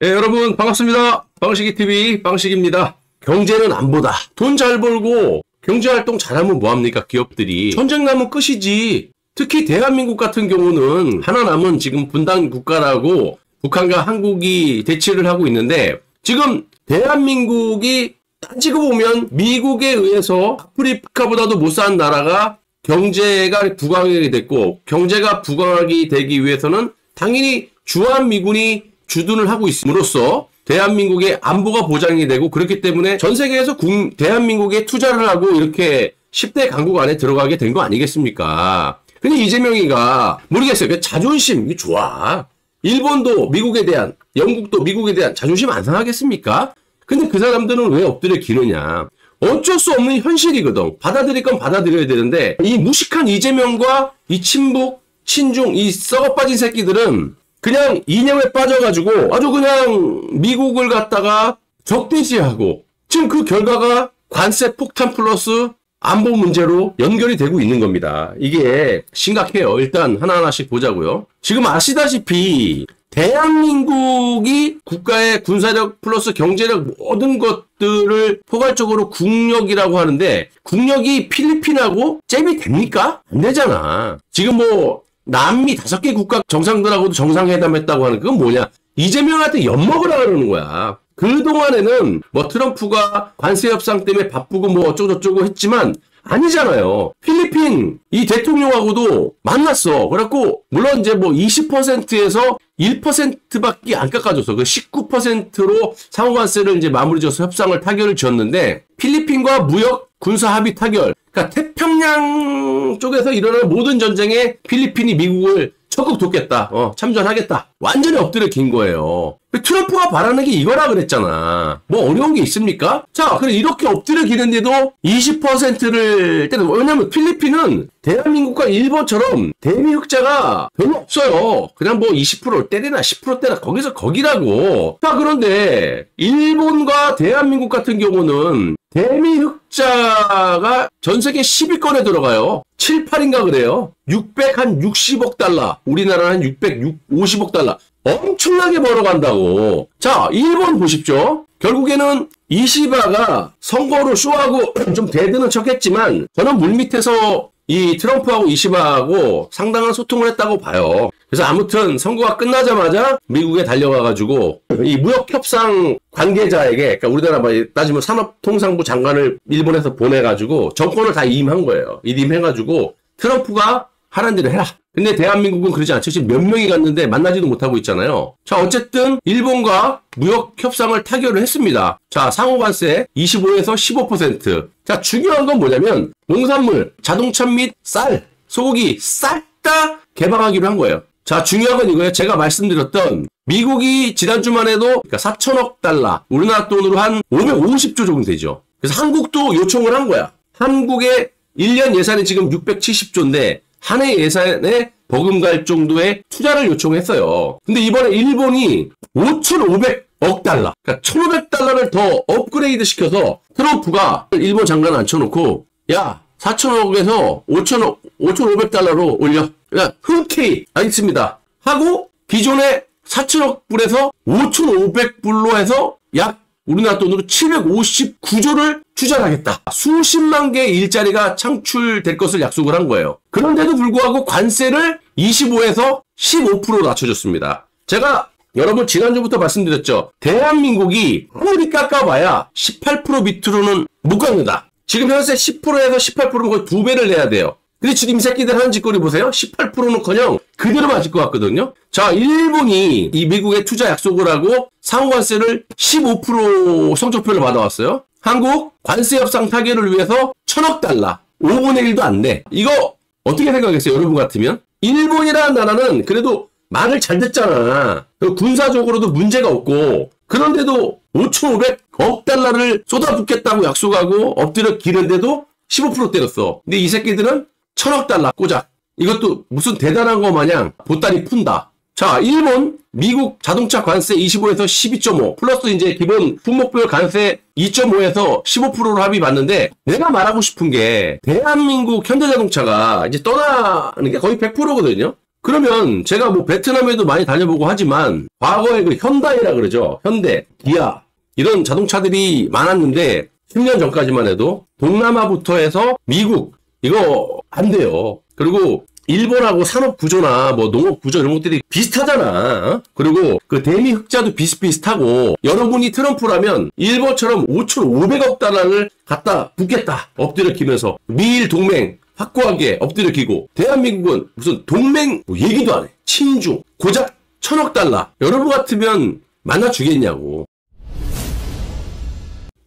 네, 여러분 반갑습니다. 방식이TV 방식입니다. 경제는 안 보다. 돈 잘 벌고 경제활동 잘하면 뭐합니까? 기업들이. 전쟁 나면 끝이지. 특히 대한민국 같은 경우는 하나 남은 지금 분단 국가라고 북한과 한국이 대치를 하고 있는데, 지금 대한민국이 따지고 보면 미국에 의해서 아프리카보다도 못 사는 나라가 경제가 부강하게 됐고, 경제가 부강하게 되기 위해서는 당연히 주한미군이 주둔을 하고 있음으로써 대한민국의 안보가 보장이 되고, 그렇기 때문에 전 세계에서 대한민국에 투자를 하고 이렇게 10대 강국 안에 들어가게 된 거 아니겠습니까? 근데 이재명이가 모르겠어요. 그 자존심, 이게 좋아. 일본도 미국에 대한, 영국도 미국에 대한 자존심 안 상하겠습니까? 근데 그 사람들은 왜 엎드려 기느냐. 어쩔 수 없는 현실이거든. 받아들일 건 받아들여야 되는데, 이 무식한 이재명과 이 친북, 친중, 이 썩어 빠진 새끼들은 그냥 이념에 빠져가지고 아주 그냥 미국을 갖다가 적대시하고, 지금 그 결과가 관세 폭탄 플러스 안보 문제로 연결이 되고 있는 겁니다. 이게 심각해요. 일단 하나하나씩 보자고요. 지금 아시다시피 대한민국이 국가의 군사력 플러스 경제력 모든 것들을 포괄적으로 국력이라고 하는데, 국력이 필리핀하고 잽이 됩니까? 안 되잖아. 지금 뭐 남미 5개 국가 정상들하고도 정상회담했다고 하는 그건 뭐냐? 이재명한테 엿먹으라 그러는 거야. 그동안에는 뭐 트럼프가 관세 협상 때문에 바쁘고 뭐 어쩌고저쩌고 했지만 아니잖아요. 필리핀 이 대통령하고도 만났어. 그래갖고 물론 이제 뭐 20%에서 1%밖에 안 깎아줬어. 그 19%로 상호관세를 이제 마무리 져서 협상을 타결을 지었는데, 필리핀과 무역 군사 합의 타결. 그러니까 태평양 쪽에서 일어나는 모든 전쟁에 필리핀이 미국을 적극 돕겠다. 참전하겠다. 완전히 엎드려 긴 거예요. 트럼프가 바라는 게 이거라 그랬잖아. 뭐 어려운 게 있습니까? 자, 그래 이렇게 엎드려 기는데도 20%를 때려. 왜냐면 필리핀은 대한민국과 일본처럼 대미 흑자가 별로 없어요. 그냥 뭐 20% 때리나 10% 때나 거기서 거기라고. 자, 그런데 일본과 대한민국 같은 경우는 대미 흑자가 전 세계 10위권에 들어가요. 7, 8인가 그래요. 660억 달러. 우리나라는 650억 달러. 엄청나게 벌어간다고. 자, 일본 보십시오. 결국에는 이시바가 선거로 쇼하고 좀 대드는 척 했지만, 저는 물밑에서 이 트럼프하고 이시바하고 상당한 소통을 했다고 봐요. 그래서 아무튼 선거가 끝나자마자 미국에 달려가가지고 이 무역협상 관계자에게, 그러니까 우리나라 뭐 따지면 산업통상부 장관을 일본에서 보내가지고 정권을 다 임한 거예요. 임해가지고 트럼프가 하라는 대로 해라. 근데 대한민국은 그러지 않죠. 지금 몇 명이 갔는데 만나지도 못하고 있잖아요. 자, 어쨌든 일본과 무역 협상을 타결을 했습니다. 자, 상호관세 25에서 15%. 자, 중요한 건 뭐냐면 농산물, 자동차 및 쌀, 소고기 싹 다 개방하기로 한 거예요. 자, 중요한 건 이거예요. 제가 말씀드렸던 미국이 지난주만 해도 그러니까 4천억 달러, 우리나라 돈으로 한 550조 정도 되죠. 그래서 한국도 요청을 한 거야. 한국의 1년 예산이 지금 670조인데 한 해 예산에 버금갈 정도의 투자를 요청했어요. 근데 이번에 일본이 5,500억 달러, 그러니까 1,500달러를 더 업그레이드 시켜서 트럼프가 일본 장관 앉혀놓고, 야, 4,000억에서 5,500달러로 올려. 그러니까 흔쾌히 알겠습니다 하고, 기존에 4,000억 불에서 5,500불로 해서 약 우리나라 돈으로 759조를 투자하겠다. 수십만 개의 일자리가 창출될 것을 약속을 한 거예요. 그런데도 불구하고 관세를 25에서 15%로 낮춰줬습니다. 제가 여러분 지난주부터 말씀드렸죠. 대한민국이 아무리 깎아봐야 18% 밑으로는 못 깎는다. 지금 현재 10%에서 18%면 거의 2배를 내야 돼요. 근데 지금 이 새끼들 하는 짓거리 보세요. 18%는커녕 그대로 맞을 것 같거든요. 자, 일본이 이 미국에 투자 약속을 하고 상호관세를 15% 성적표를 받아왔어요. 한국 관세 협상 타결을 위해서 1,000억 달러, 5분의 1도 안 돼. 이거 어떻게 생각했어요? 여러분 같으면? 일본이라는 나라는 그래도 말을 잘 듣잖아. 군사적으로도 문제가 없고, 그런데도 5,500억 달러를 쏟아붓겠다고 약속하고 엎드려 기는데도 15% 때렸어. 근데 이 새끼들은 1,000억 달러 꼬작. 이것도 무슨 대단한 거 마냥 보따리 푼다. 자, 일본, 미국 자동차 관세 25에서 12.5 플러스 이제 기본 품목별 관세 2.5에서 15%로 합의 봤는데, 내가 말하고 싶은 게 대한민국 현대자동차가 이제 떠나는 게 거의 100%거든요. 그러면 제가 뭐 베트남에도 많이 다녀보고 하지만 과거에 그 현다이라 그러죠. 현대, 기아 이런 자동차들이 많았는데 10년 전까지만 해도 동남아부터 해서 미국 이거 안 돼요. 그리고 일본하고 산업 구조나 뭐 농업 구조 이런 것들이 비슷하잖아. 그리고 그 대미 흑자도 비슷비슷하고 여러분이 트럼프라면 일본처럼 5,500억 달러를 갖다 붓겠다. 엎드려 기면서 미일 동맹 확고하게 엎드려 기고 대한민국은 무슨 동맹 뭐 얘기도 안 해. 친중 고작 1,000억 달러. 여러분 같으면 만나주겠냐고.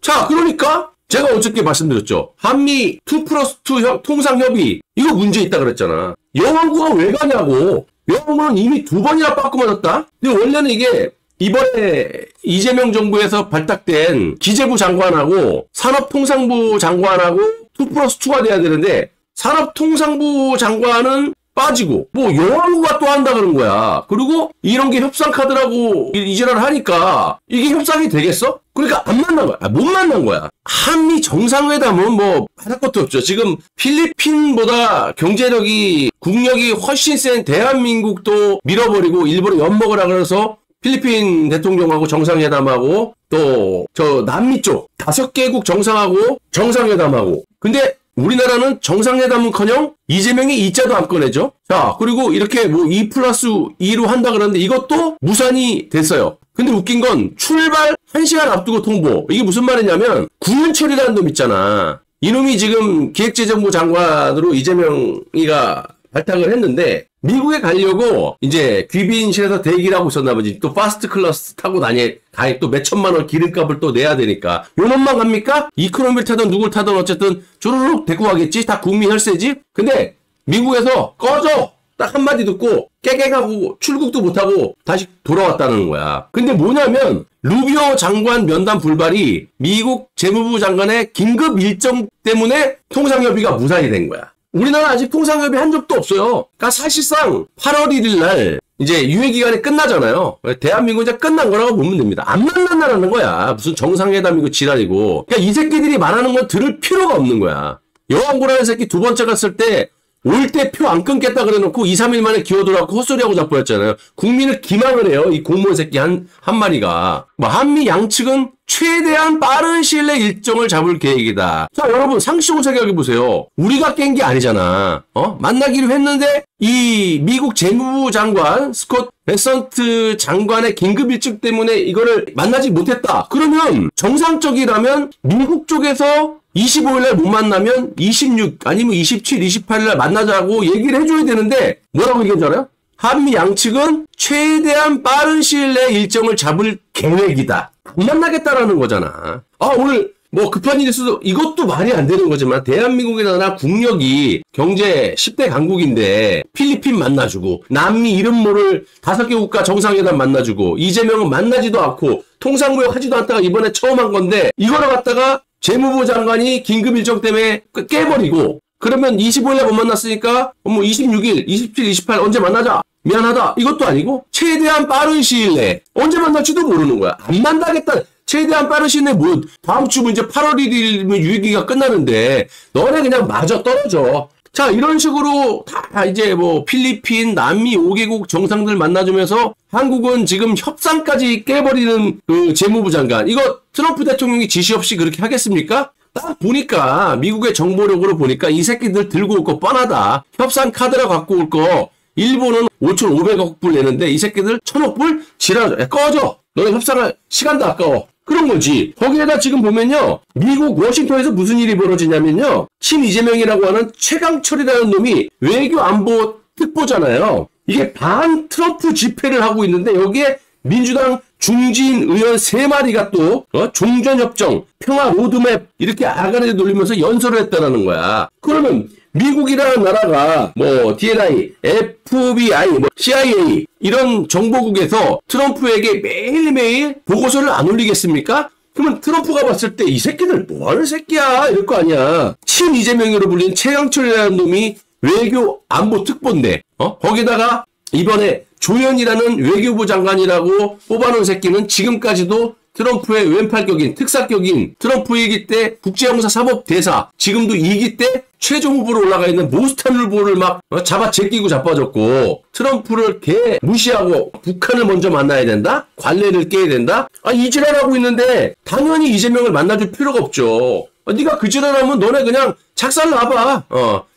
자, 그러니까 제가 어저께 말씀드렸죠. 한미 2+2 통상협의 이거 문제 있다 그랬잖아. 여왕구가 왜 가냐고. 여왕구는 이미 2번이나 빠꾸 맞았다. 근데 원래는 이게 이번에 이재명 정부에서 발탁된 기재부 장관하고 산업통상부 장관하고 2+2가 돼야 되는데 산업통상부 장관은 빠지고 뭐 여왕구가 또 한다 그런 거야. 그리고 이런 게 협상 카드라고 이지랄 하니까 이게 협상이 되겠어? 그러니까 안 만난 거야. 못 만난 거야. 한미 정상회담은 뭐 할 것도 없죠. 지금 필리핀보다 경제력이 국력이 훨씬 센 대한민국도 밀어버리고 일부러 엿먹으라 그래서 필리핀 대통령하고 정상회담하고 또 저 남미 쪽 5개국 정상하고 정상회담하고 근데 우리나라는 정상회담은커녕 이재명이 이자도 안 꺼내죠. 자, 그리고 이렇게 뭐 2+2로 한다 그러는데 이것도 무산이 됐어요. 근데 웃긴 건 출발 1시간 앞두고 통보. 이게 무슨 말이냐면 구윤철이라는 놈 있잖아. 이놈이 지금 기획재정부 장관으로 이재명이가 발탁을 했는데 미국에 가려고 이제 귀빈실에서 대기를 하고 있었나 보지. 또 파스트 클래스 타고 가입 또 몇천만 원 기름값을 또 내야 되니까. 요놈만 갑니까? 이코노미를 타든 누굴 타든 어쨌든 주르륵 데리고 가겠지. 다 국민 혈세지. 근데 미국에서 꺼져! 딱 한마디 듣고 깨갱하고 출국도 못하고 다시 돌아왔다는 거야. 근데 뭐냐면 루비오 장관 면담 불발이 미국 재무부 장관의 긴급 일정 때문에 통상협의가 무산이 된 거야. 우리나라 아직 통상협의 한 적도 없어요. 그러니까 사실상 8월 1일 날 이제 유예기간이 끝나잖아요. 대한민국 이제 끝난 거라고 보면 됩니다. 안 만난다는 거야. 무슨 정상회담이고 지랄이고. 그러니까 이 새끼들이 말하는 건 들을 필요가 없는 거야. 여왕구라는 새끼 2번째 갔을 때 올 때 표 안 끊겠다 그래놓고 2, 3일 만에 기어들어갖고 헛소리하고 자빠졌잖아요. 국민을 기망을 해요. 이 공무원 새끼 한 마리가. 뭐 한미 양측은 최대한 빠른 시일 내 일정을 잡을 계획이다. 자, 여러분 상식적으로 생각해보세요. 우리가 깬 게 아니잖아. 만나기로 했는데 이 미국 재무부 장관 스콧 베선트 장관의 긴급 일정 때문에 이거를 만나지 못했다. 그러면 정상적이라면 미국 쪽에서 25일 날 못 만나면 26 아니면 27, 28일 날 만나자고 얘기를 해줘야 되는데 뭐라고 얘기한 줄 알아요? 한미 양측은 최대한 빠른 시일 내에 일정을 잡을 계획이다. 안 만나겠다라는 거잖아. 오늘 뭐 급한 일이 있어도 이것도 말이 안 되는 거지만 대한민국이나 국력이 경제 10대 강국인데 필리핀 만나주고 남미 이름 모를 5개 국가 정상회담 만나주고 이재명은 만나지도 않고 통상무역 하지도 않다가 이번에 처음 한 건데 이거를 갖다가 재무부 장관이 긴급 일정 때문에 깨버리고 그러면 25일에 못 만났으니까 뭐 26일, 27, 28 언제 만나자. 미안하다. 이것도 아니고 최대한 빠른 시일 내에 언제 만날지도 모르는 거야. 안 만나겠다. 최대한 빠른 시일 내에 뭐 다음 주면 이제 8월 1일이면 유예기가 끝나는데 너네 그냥 마저 떨어져. 자, 이런 식으로 다 이제 뭐 필리핀, 남미 5개국 정상들 만나주면서 한국은 지금 협상까지 깨버리는 그 재무부 장관. 이거 트럼프 대통령이 지시 없이 그렇게 하겠습니까? 딱 보니까 미국의 정보력으로 보니까 이 새끼들 들고 올 거 뻔하다. 협상 카드라 갖고 올 거 일본은 5,500억 불 내는데 이 새끼들 1,000억 불? 지랄. 꺼져. 너네 협상할 시간도 아까워. 그런 거지. 거기에다 지금 보면요. 미국 워싱턴에서 무슨 일이 벌어지냐면요. 친 이재명이라고 하는 최강철이라는 놈이 외교 안보 특보잖아요. 이게 반 트럼프 집회를 하고 있는데 여기에 민주당 중진 의원 3마리가 또 종전협정, 평화 로드맵 이렇게 아가리를 돌리면서 연설을 했다는 거야. 그러면 미국이라는 나라가 뭐 DNI, FBI, 뭐 CIA 이런 정보국에서 트럼프에게 매일매일 보고서를 안 올리겠습니까? 그러면 트럼프가 봤을 때 이 새끼들 뭐하는 새끼야 이럴 거 아니야. 친 이재명으로 불린 최강철이라는 놈이 외교 안보 특보인데 거기다가 이번에 조연이라는 외교부 장관이라고 뽑아놓은 새끼는 지금까지도 트럼프의 왼팔격인 특사격인 트럼프 1기 때 국제형사 사법대사 지금도 2기 때 최종 후보로 올라가 있는 모스탄 후보를 막 잡아 제끼고 자빠졌고, 트럼프를 개 무시하고 북한을 먼저 만나야 된다? 관례를 깨야 된다? 이 지랄하고 있는데 당연히 이재명을 만나줄 필요가 없죠. 네가 그 지랄하면 너네 그냥 작살 나봐.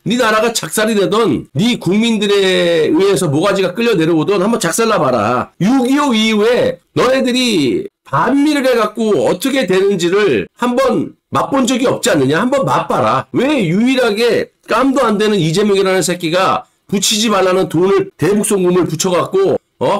네 나라가 작살이 되던, 네 국민들에 의해서 모가지가 끌려 내려오던 한번 작살 나봐라. 6.25 이후에 너네들이 반미를 해갖고 어떻게 되는지를 한번 맛본 적이 없지 않느냐? 한번 맛봐라. 왜 유일하게 깜도 안 되는 이재명이라는 새끼가 붙이지 말라는 돈을 대북송금을 붙여갖고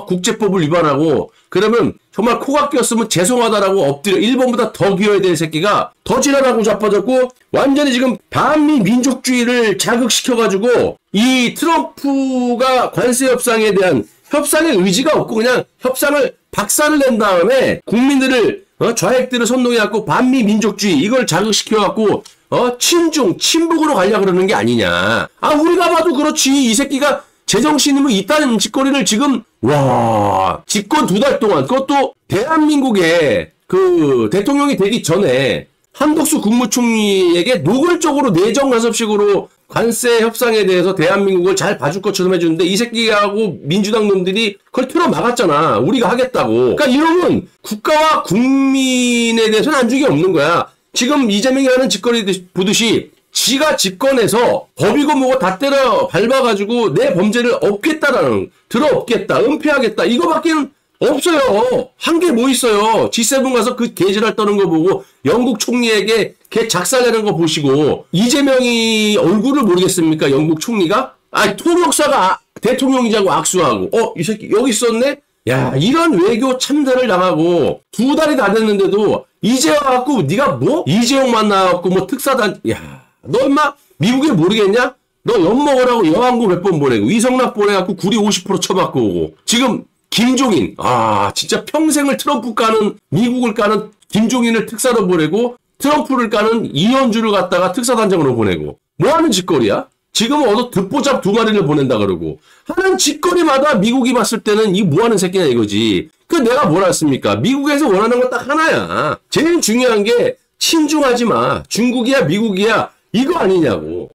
국제법을 위반하고, 그러면 정말 코가 끼었으면 죄송하다라고 엎드려 1번보다 더 기어야 될 새끼가 더 지랄하고 자빠졌고, 완전히 지금 반미 민족주의를 자극시켜가지고 이 트럼프가 관세 협상에 대한 협상의 의지가 없고 그냥 협상을 박살을 낸 다음에 국민들을 좌익들을 선동해갖고 반미 민족주의 이걸 자극시켜갖고 친중 친북으로 가려 그러는 게 아니냐. 우리가 봐도 그렇지. 이 새끼가 제정신이면 이딴 짓거리를 지금 집권 2달 동안, 그것도 대한민국의 그 대통령이 되기 전에 한덕수 국무총리에게 노골적으로 내정 간섭식으로 관세 협상에 대해서 대한민국을 잘 봐줄 것처럼 해주는데, 이 새끼하고 민주당 놈들이 그걸 틀어 막았잖아. 우리가 하겠다고. 그러니까 이러면 국가와 국민에 대해서는 안중이 없는 거야. 지금 이재명이 하는 짓거리 보듯이 지가 집권해서 법이고 뭐고 다 때려 밟아가지고 내 범죄를 없겠다라는, 들어엎겠다, 은폐하겠다, 이거밖에는 없어요. 한 게 뭐 있어요. G7 가서 그 개지랄 떠는 거 보고 영국 총리에게 걔 작살내는 거 보시고 이재명이 얼굴을 모르겠습니까? 영국 총리가? 통역사가 대통령이자고 악수하고 이 새끼 여기 있었네? 야, 이런 외교 참사를 당하고 2달이 다 됐는데도 이제 와갖고 네가 뭐? 이재용 만나갖고 뭐 특사단, 야, 너 인마 미국에 모르겠냐? 너 엿먹으라고 여왕고 몇 번 보내고 이성락 보내갖고 구리 50% 쳐받고 오고, 지금 김종인, 진짜 평생을 트럼프 까는, 미국을 까는 김종인을 특사로 보내고 트럼프를 까는 이현주를 갖다가 특사단장으로 보내고, 뭐하는 짓거리야? 지금은 어디 듣보잡 2마리를 보낸다 그러고 하는 짓거리마다 미국이 봤을 때는 이 뭐하는 새끼냐 이거지. 내가 뭘 했습니까? 미국에서 원하는 건 딱 하나야. 제일 중요한 게 친중하지 마. 중국이야 미국이야 이거 아니냐고.